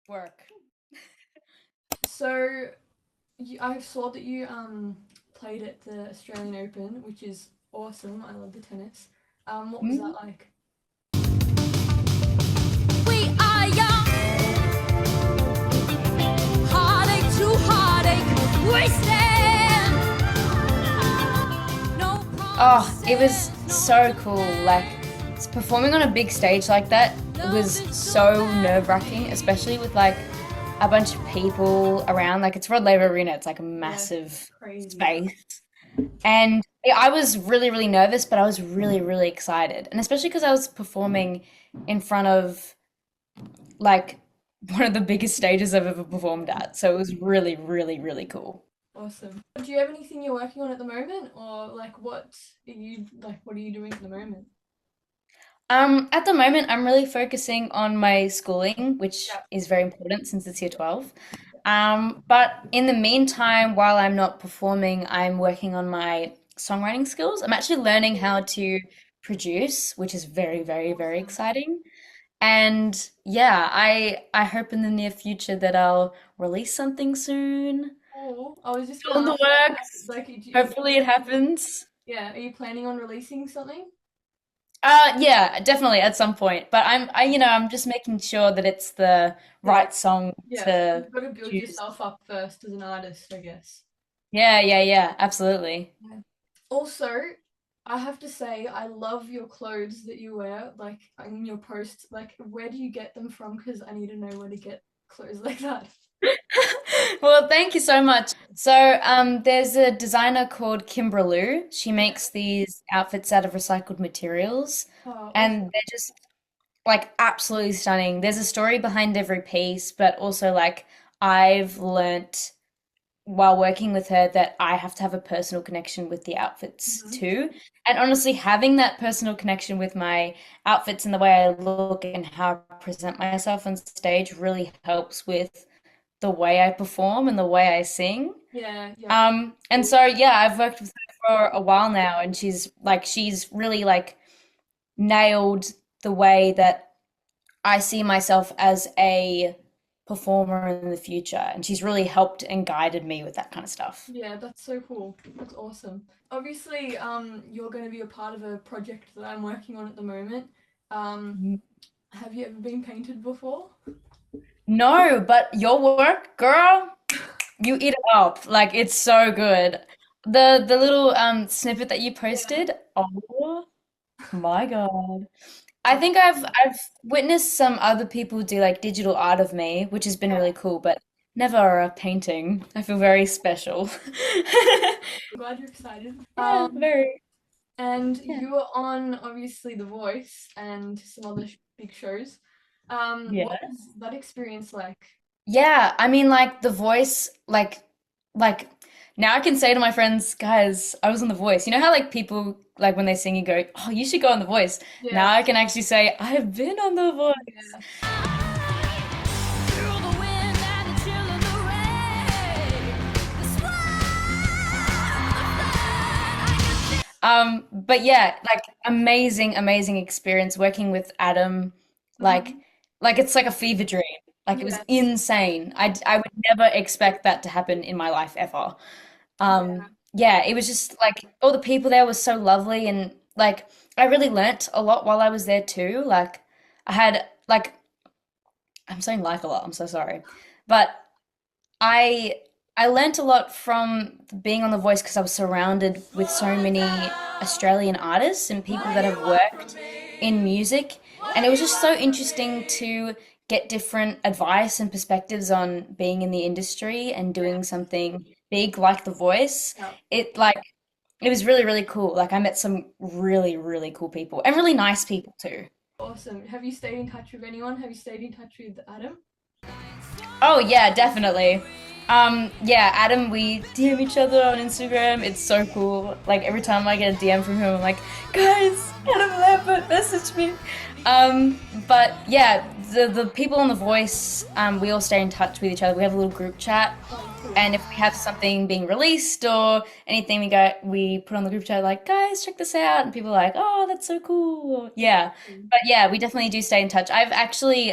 Work. So I saw that you played at the Australian Open, which is awesome. I love the tennis. What was that Mhm. like? We are young, heartache to heartache, we stand. No Oh, it promises, was no so cool. Like demand. performing on a big stage like that Love was is so so nerve-wracking, very especially with like a bunch of people around. Like it's Rod Laver Arena, it's like a Yeah, massive crazy. space. And I was really, really nervous, but I was really, really excited. And especially because I was performing in front of like one of the biggest stages I've ever performed at. So it was really, really, really cool. Awesome. Do you have anything you're working on at the moment, or like what are you doing at the moment? At the moment, I'm really focusing on my schooling, which Yeah. is very important since it's year 12. But in the meantime, while I'm not performing, I'm working on my songwriting skills. I'm actually learning how to produce, which is very, very, very Awesome. exciting. And yeah, I hope in the near future that I'll release something soon. Oh, I was just Still in gonna the ask that. works. Like, Hopefully it happens. yeah, are you planning on releasing something? Yeah, definitely at some point. But I'm just making sure that it's the Yeah, right song yeah. to You've got to build choose. yourself up first as an artist, I guess. Yeah, yeah, yeah, absolutely. Yeah. Also, I have to say, I love your clothes that you wear, like in your posts. Like, where do you get them from? Because I need to know where to get clothes like that. Well, thank you so much. So, there's a designer called Kimberloo. She Yeah. makes these outfits out of recycled materials, Oh, and awesome. they're just like absolutely stunning. There's a story behind every piece, but also like I've learnt while working with her that I have to have a personal connection with the outfits Hmm. too. And honestly, having that personal connection with my outfits and the way I look and how I present myself on stage really helps with the way I perform and the way I sing. Yeah, yeah. And so yeah, I've worked with her for a while now, and she's really like nailed the way that I see myself as a performer in the future, and she's really helped and guided me with that kind of stuff. Yeah, that's so cool. That's awesome. Obviously, you're going to be a part of a project that I'm working on at the moment. Um, have you ever been painted before? No, but your work, girl, you eat it up. Like it's so good. The little snippet that you Yeah. posted, oh my God. I think I've witnessed some other people do like digital art of me, which has been Yeah, really cool, but never a painting. I feel very special. I'm glad you're excited. Yeah, very. And Yeah. you were on obviously The Voice and some other big shows. What Yeah. was that experience like? Yeah, I mean like The Voice, like now I can say to my friends, guys, I was on The Voice. You know how like people like when they sing you go, "Oh, you should go on The Voice." Yeah, Now I can actually say I've been on The Voice. yeah. through the wind and the chill of the rain. The swine, I can feel. But yeah, like amazing, amazing experience working with Adam. Like, Mhm. like it's like a fever dream. Like it was Yes. insane. I would never expect that to happen in my life ever. Yeah. Yeah, it was just like all the people there were so lovely, and like I really learnt a lot while I was there too. Like I had like I'm saying like a lot, I'm so sorry. But I I learnt a lot from being on The Voice because I was surrounded with so Slow it many down. Australian artists and people What that do you have want from worked in me? music. What And do it was you just so want from interesting me? to get different advice and perspectives on being in the industry and Yeah. doing something big like The Voice. Yeah. It like it was really, really cool. Like I met some really, really cool people and really nice people too. Awesome. Have you stayed in touch with anyone? Have you stayed in touch with Adam? Oh yeah, definitely. Yeah, Adam, we DM each other on Instagram. It's so cool. Like every time I get a DM from him, I'm like, guys, Adam Lambert message me. But yeah, the people on The Voice, we all stay in touch with each other. We have a little group chat, Oh, cool. and if we have something being released or anything, we put on the group chat like, guys, check this out, and people are like, oh, that's so cool. Yeah, Awesome. but yeah, we definitely do stay in touch. I've actually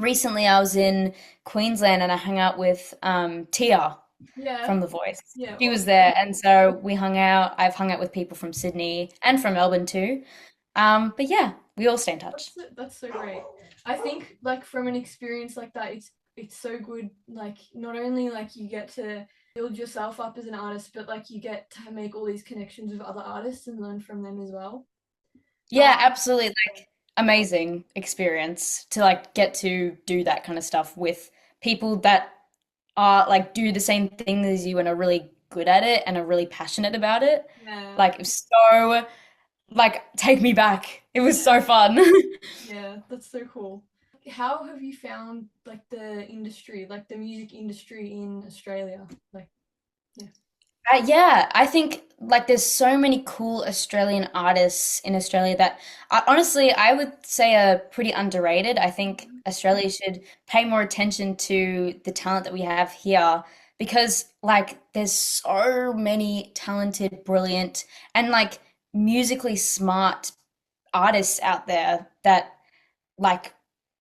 recently I was in Queensland and I hung out with Tia Yeah. from The Voice. Yeah. She was Awesome. there, and so we hung out. I've hung out with people from Sydney and from Melbourne too. But yeah, we all stay in touch. That's so great. I think like from an experience like that, it's so good. Like not only like you get to build yourself up as an artist, but like you get to make all these connections with other artists and learn from them as well. Yeah, absolutely. Like amazing experience to like get to do that kind of stuff with people that are like do the same thing as you and are really good at it and are really passionate about it. Yeah. Like it was so like take me back. It was so fun. Yeah, that's so cool. How have you found like the industry, like the music industry in Australia? Like, yeah. Yeah, I think like there's so many cool Australian artists in Australia that honestly I would say are pretty underrated. I think Australia should pay more attention to the talent that we have here because like there's so many talented, brilliant, and like musically smart artists out there that like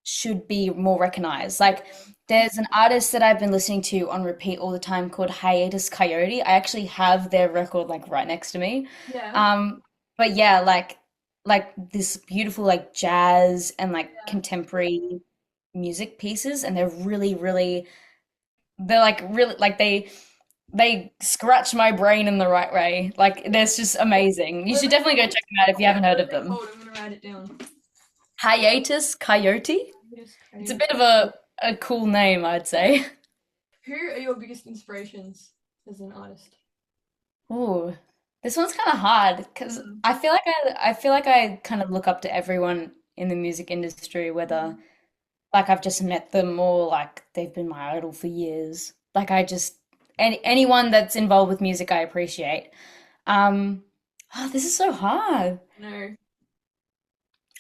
should be more recognized. Like there's an artist that I've been listening to on repeat all the time called Hiatus Coyote. I actually have their record like right next to me. Yeah. Um, but yeah, like this beautiful like jazz and like Yeah. contemporary music pieces, and they're like really like they scratch my brain in the right way. Like that's just amazing. You What are should they definitely go called? check them out if you haven't heard What are of they them. called? I'm gonna write it down. Hiatus Coyote. Yes, It's a Coyote. bit of a cool name, I'd say. Who are your biggest inspirations as an artist? Ooh, this one's kind of hard because Mm. I feel like I kind of look up to everyone in the music industry, whether Mhm. like I've just met them or like they've been my idol for years. Like I just anyone that's involved with music, I appreciate. Um, oh, this is so hard. No.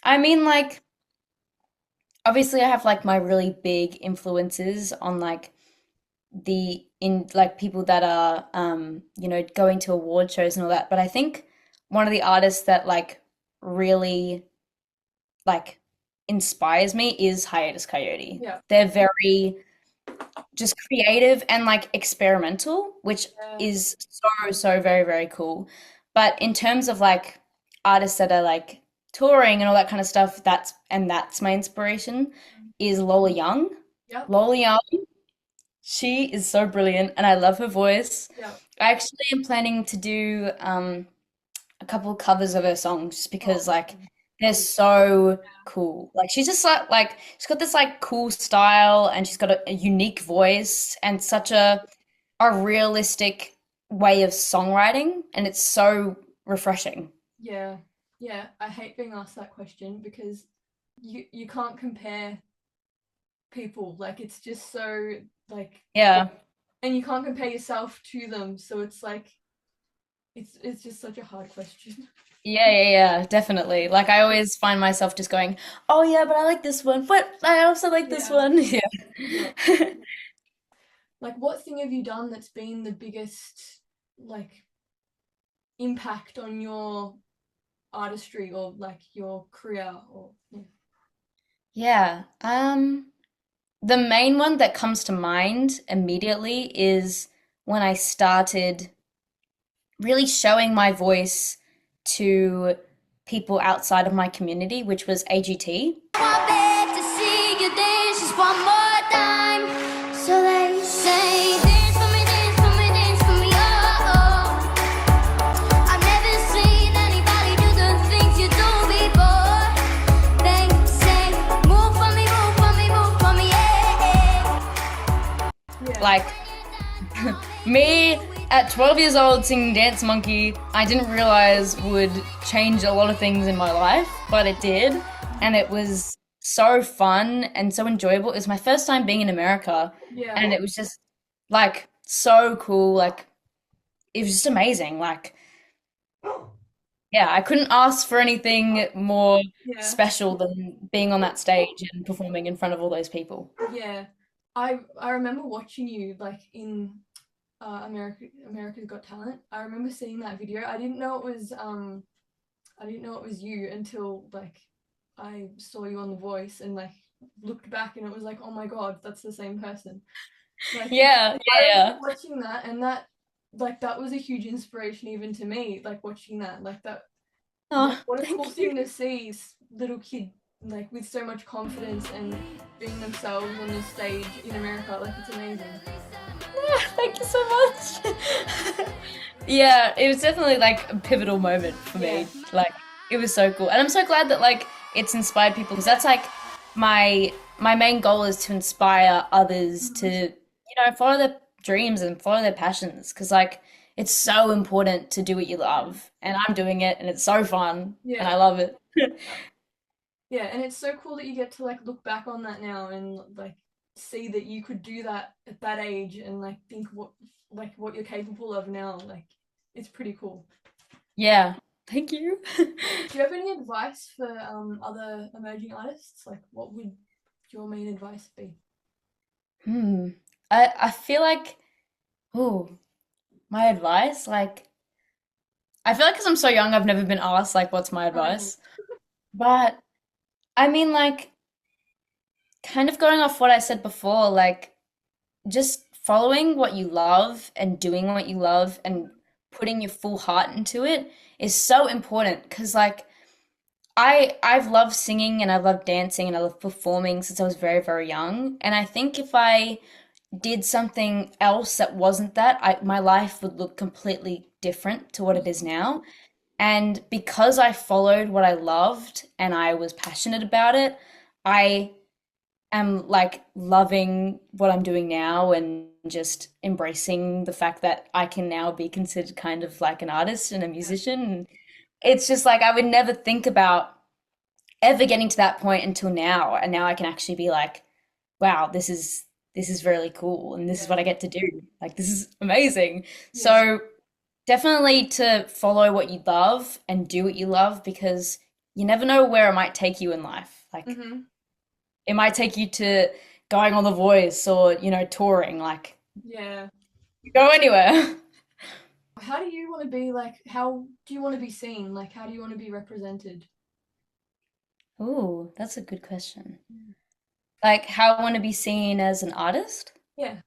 I mean, like obviously I have like my really big influences on like the in like people that are you know going to award shows and all that, but I think one of the artists that like really like inspires me is Hiatus Coyote. Yeah. They're very just creative and like experimental, which Yeah. is so very very cool. But in terms of like artists that are like touring and all that kind of stuff, that's my inspiration is Lola Young. Yep. Lola Young, she is so brilliant and I love her voice. Yep. I actually am planning to do a couple of covers of her songs just Oh, because like awesome. they're so cool. Like she's just like she's got this like cool style and she's got a unique voice and such a realistic way of songwriting and it's so refreshing. Yeah. Yeah. I hate being asked that question because you can't compare people. Like it's just so like, Yeah. and you can't compare yourself to them. So it's like it's just such a hard question. Yeah, definitely. Like I always find myself just going, "Oh yeah, but I like this one. But I also like this Yeah. one." Yeah. Yeah. Like what thing have you done that's been the biggest like impact on your artistry or like your career or yeah. Yeah. The main one that comes to mind immediately is when I started really showing my voice to people outside of my community, which was AGT. Want back to see you dance just one more time. So they say, dance for me, dance for me, dance for me, oh, oh. I've never seen anybody do the things you do before. They say, move for me, move for me, move for me, yeah. Yeah. Like me at 12 years old singing Dance Monkey, I didn't realize would change a lot of things in my life, but it did. And it was so fun and so enjoyable. It was my first time being in America, Yeah. and it was just like so cool. Like it was just amazing. Like, yeah, I couldn't ask for anything more Yeah. special than being on that stage and performing in front of all those people. Yeah. I remember watching you like in America's Got Talent. I remember seeing that video. I didn't know it was you until like I saw you on The Voice and like looked back and it was like, oh my god, that's the same person. Like, Yeah, I yeah, remember yeah. watching that, and that was a huge inspiration even to me. Like watching that, Oh, what a cool thank you. thing to see, little kid like with so much confidence and being themselves on this stage in America. Like it's amazing. Thank you so much. Yeah, it was definitely like a pivotal moment for Yeah. me. Like it was so cool. And I'm so glad that like it's inspired people because that's like my main goal is to inspire others to, Mhm. follow their dreams and follow their passions because like it's so important to do what you love. And I'm doing it and it's so fun and Yeah. I love it. Yeah, and it's so cool that you get to like look back on that now and like see that you could do that at that age and like think what you're capable of now. Like it's pretty cool. Yeah. Thank you. Do you have any advice for other emerging artists? Like what would your main advice be? Hmm. I feel like, oh, my advice, like I feel like because I'm so young, I've never been asked like what's my Oh, advice. But I mean, like, kind of going off what I said before, like, just following what you love and doing what you love and putting your full heart into it is so important. Because, like, I've loved singing and I've loved dancing and I love performing since I was very, very young. And I think if I did something else that wasn't that, my life would look completely different to what it is now. And because I followed what I loved and I was passionate about it, I am like loving what I'm doing now and just embracing the fact that I can now be considered kind of like an artist and a musician. And it's just like I would never think about ever getting to that point until now. And now I can actually be like, wow, this is really cool and this is what yeah, I get to do. Like this is amazing. yeah. So definitely to follow what you love and do what you love because you never know where it might take you in life. Like Mm-hmm. it might take you to going on The Voice or, touring. Like Yeah. go anywhere. How do you want to be like? How do you want to be seen? Like, how do you want to be represented? Ooh, that's a good question. Like how I want to be seen as an artist? Yeah.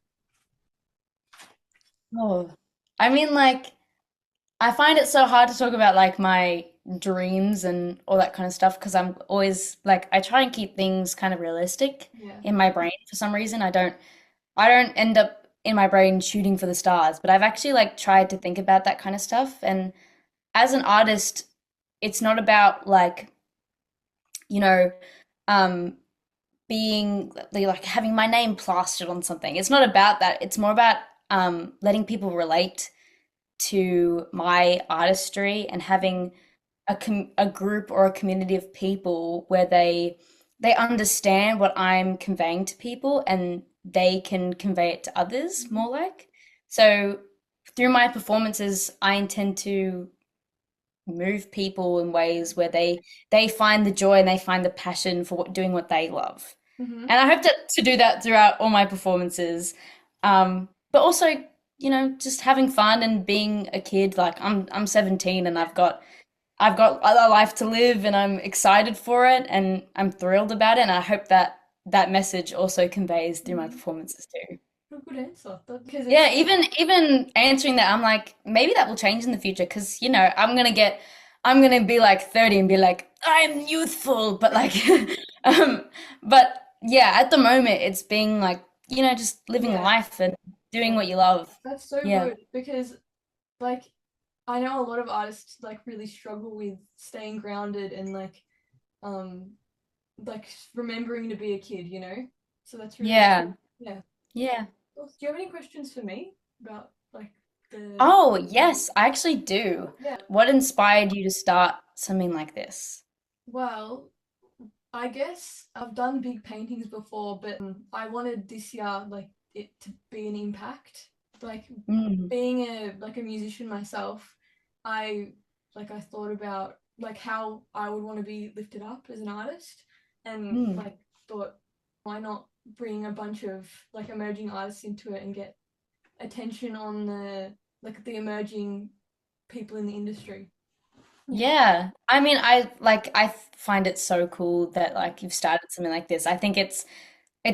Oh, I mean, like I find it so hard to talk about like my dreams and all that kind of stuff because I'm always like I try and keep things kind of realistic Yeah. in my brain for some reason. I don't end up in my brain shooting for the stars, but I've actually like tried to think about that kind of stuff. And as an artist, it's not about like, you know, um being like having my name plastered on something. It's not about that. It's more about letting people relate to my artistry and having a group or a community of people where they understand what I'm conveying to people and they can convey it to others Mhm. more like. So through my performances, I intend to move people in ways where they find the joy and they find the passion for doing what they love. Mhm. And I hope to do that throughout all my performances. But also, just having fun and being a kid. Like I'm 17 and I've got a life to live and I'm excited for it and I'm thrilled about it. And I hope that that message also conveys through my Mhm. performances too. A good answer. Because Yeah, it's even answering that, I'm like, maybe that will change in the future because, I'm gonna be like 30 and be like, I'm youthful, but like, um, but yeah, at the moment, it's being like, just living yeah, life and doing yeah. what you love. That's so Yeah. good because like I know a lot of artists like really struggle with staying grounded and um like remembering to be a kid, you know? So that's really Yeah. yeah. Yeah. Well, do you have any questions for me about like the Oh, yes, I actually do. yeah. What inspired you to start something like this? Well, I guess I've done big paintings before, but I wanted this year like it to be an impact. Like Mm, being a musician myself, I I thought about like how I would want to be lifted up as an artist and mm, like thought why not bring a bunch of like emerging artists into it and get attention on the emerging people in the industry. Yeah. I mean, I find it so cool that like you've started something like this. I think it's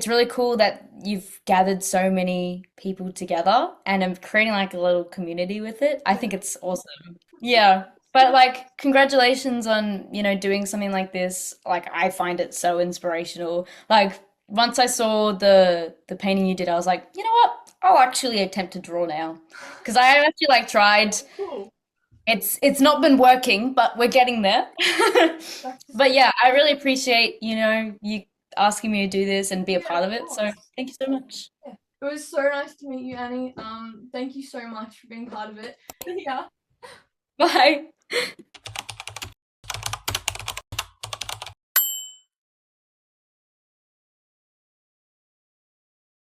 really cool that you've gathered so many people together and are creating like a little community with it. I think it's awesome. Yeah. But like congratulations on, doing something like this. Like I find it so inspirational. Like once I saw the painting you did, I was like, you know what? I'll actually attempt to draw now. Because I actually like tried. Cool. It's not been working, but we're getting there. Practice But makes yeah, I really appreciate, you asking me to do this and be a yeah, part of of it. So course. thank you so much. Yeah. It was so nice to meet you, Annie. Thank you so much for being part of it. Yeah. Bye.